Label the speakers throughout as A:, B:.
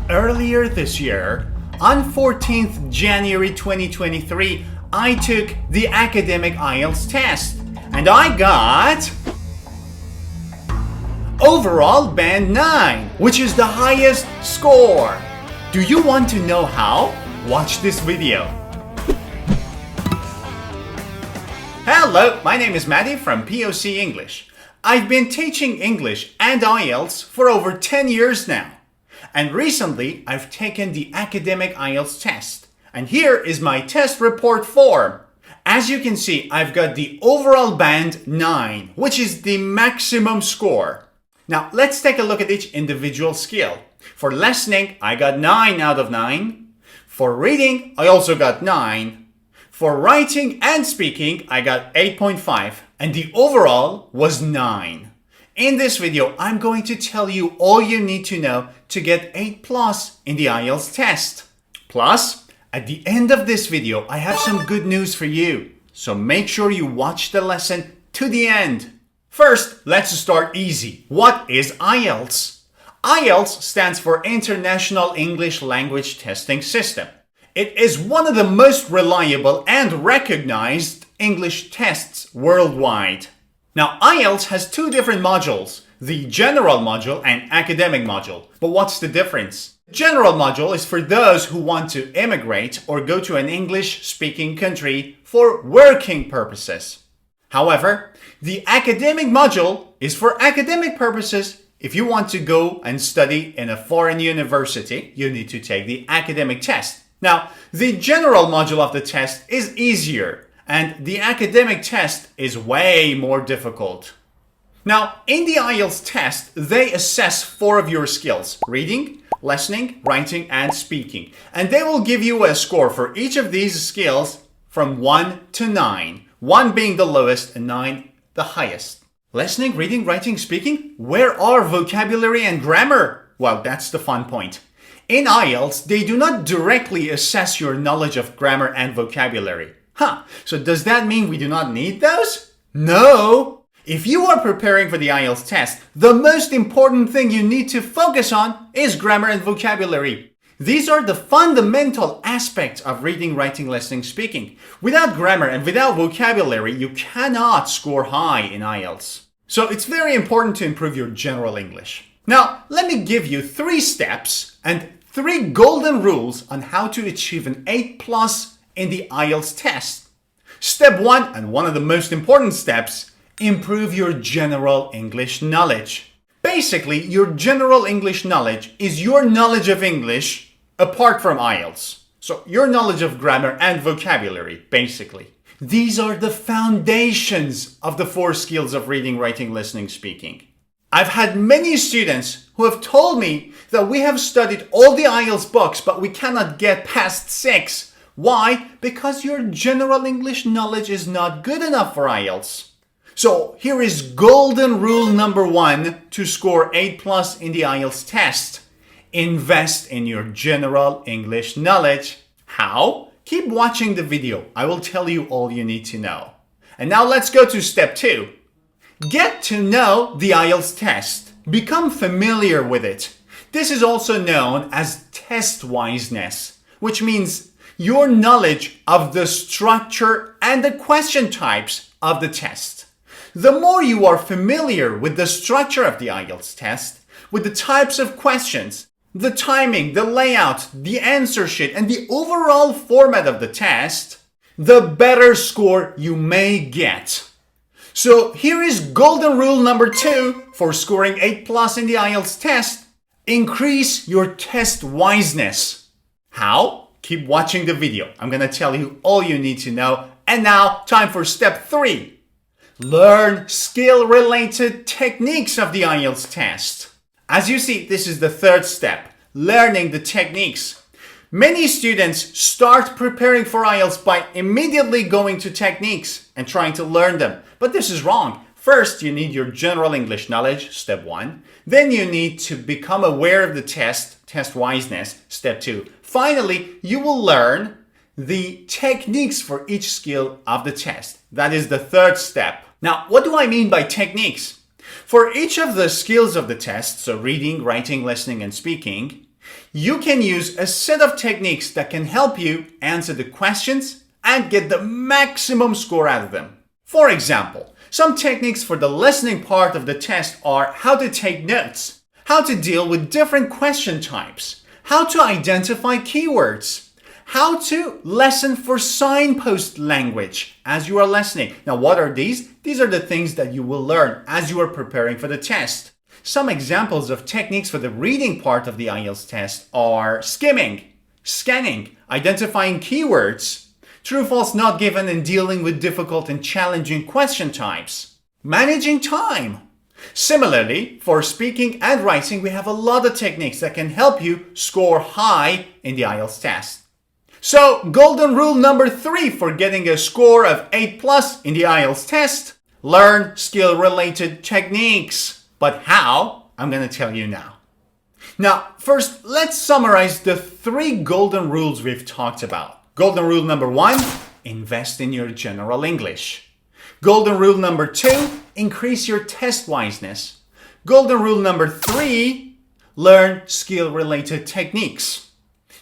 A: Earlier this year, on 14th January 2023, I took the academic IELTS test and I got overall band 9, which is the highest score. Do you want to know how? Watch this video. Hello, my name is Maddie from POC English. I've been teaching English and IELTS for over 10 years now. And recently, I've taken the academic IELTS test. And here is my test report form. As you can see, I've got the overall band 9, which is the maximum score. Now, let's take a look at each individual skill. For listening, I got 9 out of 9. For reading, I also got 9. For writing and speaking, I got 8.5. And the overall was 9. In this video, I'm going to tell you all you need to know to get 8+ in the IELTS test. Plus, at the end of this video, I have some good news for you. So make sure you watch the lesson to the end. First, let's start easy. What is IELTS? IELTS stands for International English Language Testing System. It is one of the most reliable and recognized English tests worldwide. Now, IELTS has two different modules, the general module and academic module. But what's the difference? General module is for those who want to immigrate or go to an English-speaking country for working purposes. However, the academic module is for academic purposes. If you want to go and study in a foreign university, you need to take the academic test. Now, the general module of the test is easier, and the academic test is way more difficult. Now, in the IELTS test, they assess 4 of your skills: reading, listening, writing, and speaking. And they will give you a score for each of these skills from 1 to 9. 1 being the lowest and 9 the highest. Listening, reading, writing, speaking? Where are vocabulary and grammar? Well, that's the fun point. In IELTS, they do not directly assess your knowledge of grammar and vocabulary. So does that mean we do not need those? No! If you are preparing for the IELTS test, the most important thing you need to focus on is grammar and vocabulary. These are the fundamental aspects of reading, writing, listening, speaking. Without grammar and without vocabulary, you cannot score high in IELTS. So it's very important to improve your general English. Now, let me give you 3 steps and 3 golden rules on how to achieve an 8+ in the IELTS test. Step 1, and one of the most important steps, improve your general English knowledge. Basically, your general English knowledge is your knowledge of English apart from IELTS. So your knowledge of grammar and vocabulary, basically. These are the foundations of the 4 skills of reading, writing, listening, speaking. I've had many students who have told me that we have studied all the IELTS books, but we cannot get past 6. Why? Because your general English knowledge is not good enough for IELTS. So here is golden rule number 1 to score 8+ in the IELTS test. Invest in your general English knowledge. How? Keep watching the video. I will tell you all you need to know. And now let's go to step 2. Get to know the IELTS test. Become familiar with it. This is also known as test wiseness, which means your knowledge of the structure and the question types of the test. The more you are familiar with the structure of the IELTS test, with the types of questions, the timing, the layout, the answer sheet, and the overall format of the test, the better score you may get. So here is golden rule number 2 for scoring 8+ in the IELTS test. Increase your test wiseness. How? Keep watching the video. I'm going to tell you all you need to know. And now, time for step 3. Learn skill-related techniques of the IELTS test. As you see, this is the 3rd step, learning the techniques. Many students start preparing for IELTS by immediately going to techniques and trying to learn them. But this is wrong. First, you need your general English knowledge, step 1. Then you need to become aware of the test wiseness, step 2. Finally, you will learn the techniques for each skill of the test. That is the 3rd step. Now, what do I mean by techniques? For each of the skills of the test, so reading, writing, listening, and speaking, You can use a set of techniques that can help you answer the questions and get the maximum score out of them. For example, some techniques for the listening part of the test are how to take notes, how to deal with different question types, how to identify keywords, how to listen for signpost language as you are listening. Now, what are these? These are the things that you will learn as you are preparing for the test. Some examples of techniques for the reading part of the IELTS test are skimming, scanning, identifying keywords, true-false not given and dealing with difficult and challenging question types, managing time. Similarly, for speaking and writing, we have a lot of techniques that can help you score high in the IELTS test. So, golden rule number 3 for getting a score of 8+ in the IELTS test: learn skill-related techniques. But how? I'm going to tell you now. Now, first, let's summarize the 3 golden rules we've talked about. Golden rule number 1, invest in your general English. Golden rule number 2, increase your test wiseness. Golden rule number 3, learn skill-related techniques.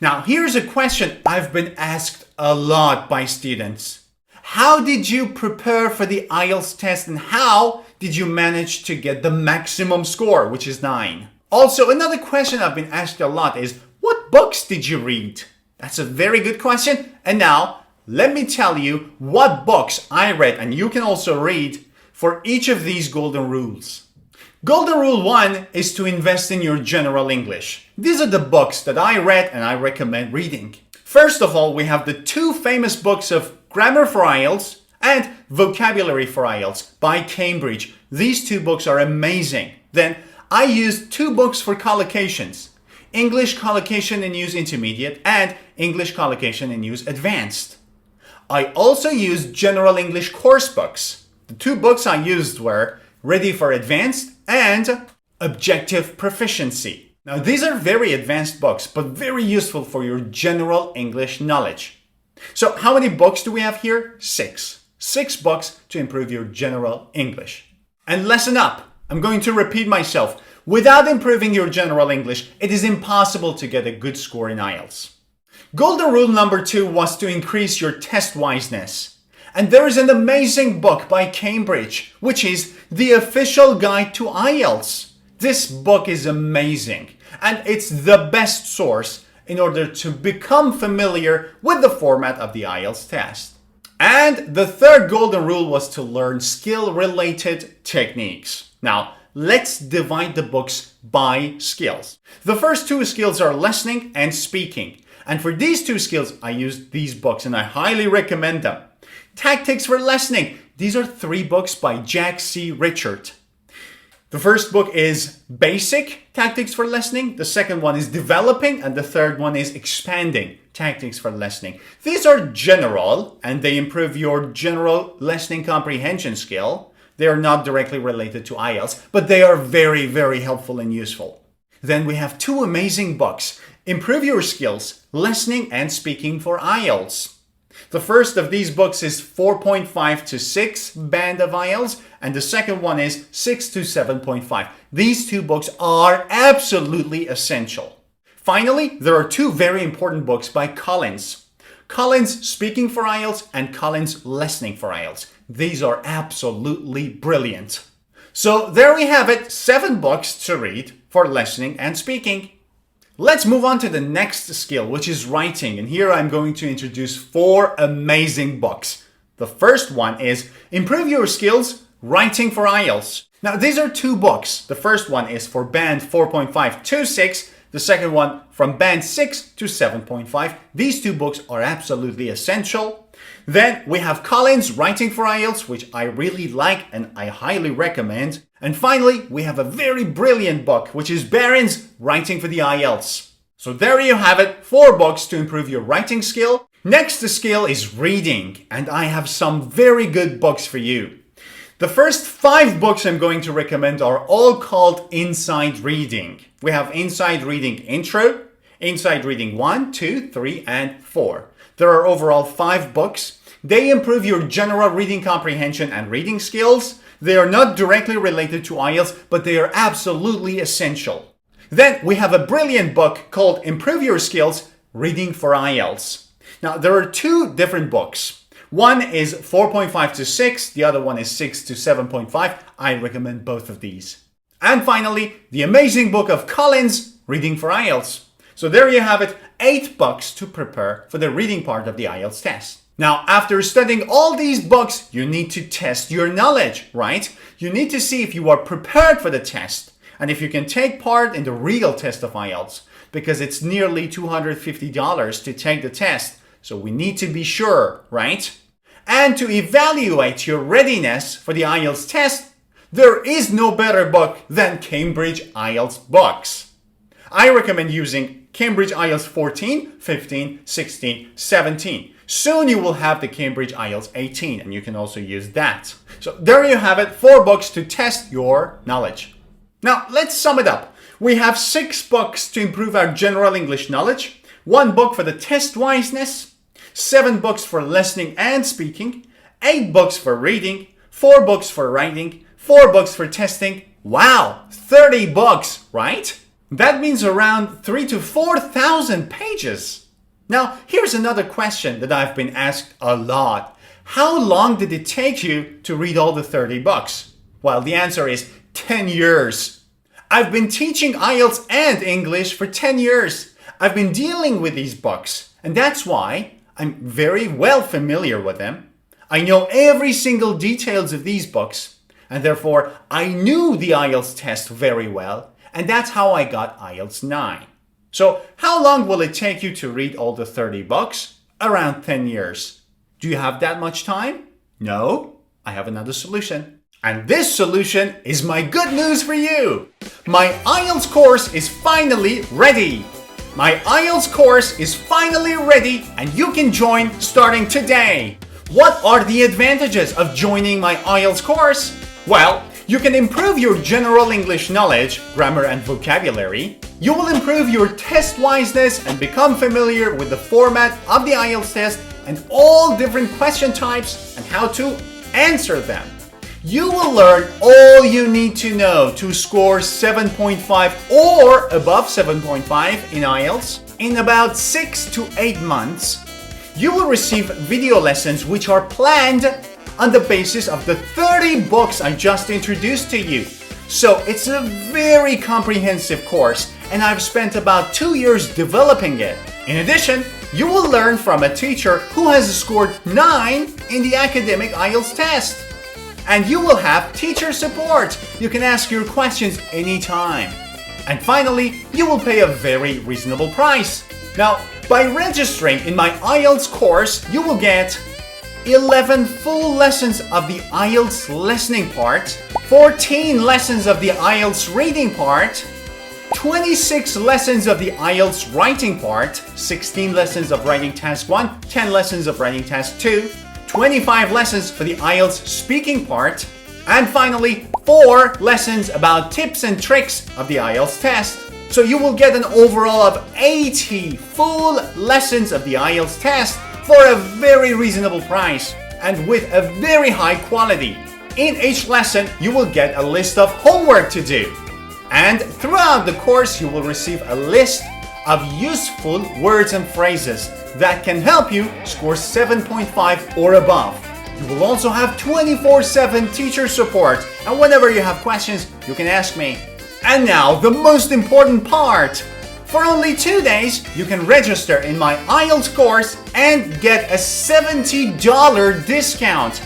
A: Now, here's a question I've been asked a lot by students. How did you prepare for the IELTS test and how did you manage to get the maximum score, which is 9? Also, another question I've been asked a lot is, what books did you read? That's a very good question. And now, let me tell you what books I read and you can also read for each of these golden rules. Golden rule 1 is to invest in your general English. These are the books that I read and I recommend reading. First of all, we have the 2 famous books of Grammar for IELTS and Vocabulary for IELTS by Cambridge. These 2 books are amazing. Then I used 2 books for collocations: English Collocation and Use Intermediate and English Collocation and Use Advanced. I also used General English course books. The 2 books I used were Ready for Advanced and Objective Proficiency. Now, these are very advanced books, but very useful for your general English knowledge. So, how many books do we have here? 6. 6 books to improve your general English. And lesson up. I'm going to repeat myself. Without improving your general English, it is impossible to get a good score in IELTS. Golden rule number 2 was to increase your test wiseness. And there is an amazing book by Cambridge, which is The Official Guide to IELTS. This book is amazing, and it's the best source in order to become familiar with the format of the IELTS test. And the 3rd golden rule was to learn skill-related techniques. Now, let's divide the books by skills. The first 2 skills are listening and speaking. And for these 2 skills, I used these books and I highly recommend them. Tactics for Listening. These are 3 books by Jack C. Richard. The first book is Basic Tactics for Listening. The second one is Developing. And the third one is Expanding Tactics for Listening. These are general and they improve your general listening comprehension skill. They are not directly related to IELTS, but they are very, very helpful and useful. Then we have 2 amazing books. Improve Your Skills, Listening and Speaking for IELTS. The first of these books is 4.5 to 6 band of IELTS, and the second one is 6 to 7.5. These 2 books are absolutely essential. Finally, there are 2 very important books by Collins. Collins Speaking for IELTS and Collins Listening for IELTS. These are absolutely brilliant. So there we have it, 7 books to read for listening and speaking. Let's move on to the next skill, which is writing. And here I'm going to introduce 4 amazing books. The first one is Improve Your Skills, Writing for IELTS. Now, these are 2 books. The first one is for band 4.5 to 6. The second one from band 6 to 7.5. These 2 books are absolutely essential. Then we have Collins Writing for IELTS, which I really like and I highly recommend. And finally, we have a very brilliant book, which is Barron's Writing for the IELTS. So there you have it, 4 books to improve your writing skill. Next skill is reading, and I have some very good books for you. The first 5 books I'm going to recommend are all called Inside Reading. We have Inside Reading Intro, Inside Reading 1, 2, 3, and 4. There are overall 5 books. They improve your general reading comprehension and reading skills. They are not directly related to IELTS, but they are absolutely essential. Then we have a brilliant book called Improve Your Skills, Reading for IELTS. Now, there are two different books. One is 4.5 to 6, the other one is 6 to 7.5. I recommend both of these. And finally, the amazing book of Collins, Reading for IELTS. So there you have it, 8 books to prepare for the reading part of the IELTS test. Now, after studying all these books, you need to test your knowledge, right? You need to see if you are prepared for the test and if you can take part in the real test of IELTS, because it's nearly $250 to take the test. So we need to be sure, right? And to evaluate your readiness for the IELTS test, there is no better book than Cambridge IELTS books. I recommend using Cambridge IELTS 14, 15, 16, 17. Soon you will have the Cambridge IELTS 18 and you can also use that. So there you have it, 4 books to test your knowledge. Now let's sum it up. We have 6 books to improve our general English knowledge, 1 book for the test wiseness, 7 books for listening and speaking, 8 books for reading, 4 books for writing, 4 books for testing. Wow, 30 books, right? That means around 3,000 to 4,000 pages. Now, here's another question that I've been asked a lot. How long did it take you to read all the 30 books? Well, the answer is 10 years. I've been teaching IELTS and English for 10 years. I've been dealing with these books, and that's why I'm very well familiar with them. I know every single details of these books, and therefore I knew the IELTS test very well, and that's how I got IELTS 9. So how long will it take you to read all the 30 books? Around 10 years. Do you have that much time? No, I have another solution. And this solution is my good news for you. My IELTS course is finally ready. My IELTS course is finally ready and you can join starting today. What are the advantages of joining my IELTS course? Well, you can improve your general English knowledge, grammar and vocabulary. You will improve your test wiseness and become familiar with the format of the IELTS test and all different question types and how to answer them. You will learn all you need to know to score 7.5 or above 7.5 in IELTS in about 6 to 8 months. You will receive video lessons which are planned on the basis of the 30 books I just introduced to you. So it's a very comprehensive course and I've spent about 2 years developing it. In addition, you will learn from a teacher who has scored 9 in the academic IELTS test. And you will have teacher support. You can ask your questions anytime. And finally, you will pay a very reasonable price. Now, by registering in my IELTS course, you will get 11 full lessons of the IELTS listening part, 14 lessons of the IELTS reading part, 26 lessons of the IELTS writing part, 16 lessons of writing task 1, 10 lessons of writing task 2, 25 lessons for the IELTS speaking part, and finally 4 lessons about tips and tricks of the IELTS test. So you will get an overall of 80 full lessons of the IELTS test for a very reasonable price and with a very high quality. In each lesson, you will get a list of homework to do. And throughout the course, you will receive a list of useful words and phrases that can help you score 7.5 or above. You will also have 24/7 teacher support, and whenever you have questions, you can ask me. And now, the most important part. For only 2 days, you can register in my IELTS course and get a $70 discount.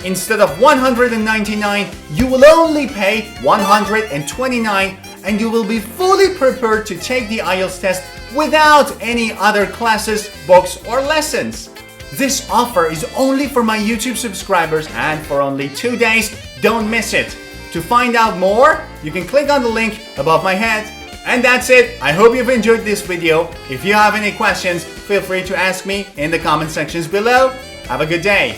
A: Instead of $199, you will only pay $129 and you will be fully prepared to take the IELTS test without any other classes, books, or lessons. This offer is only for my YouTube subscribers and for only 2 days. Don't miss it. To find out more, you can click on the link above my head. And that's it. I hope you've enjoyed this video. If you have any questions, feel free to ask me in the comment sections below. Have a good day.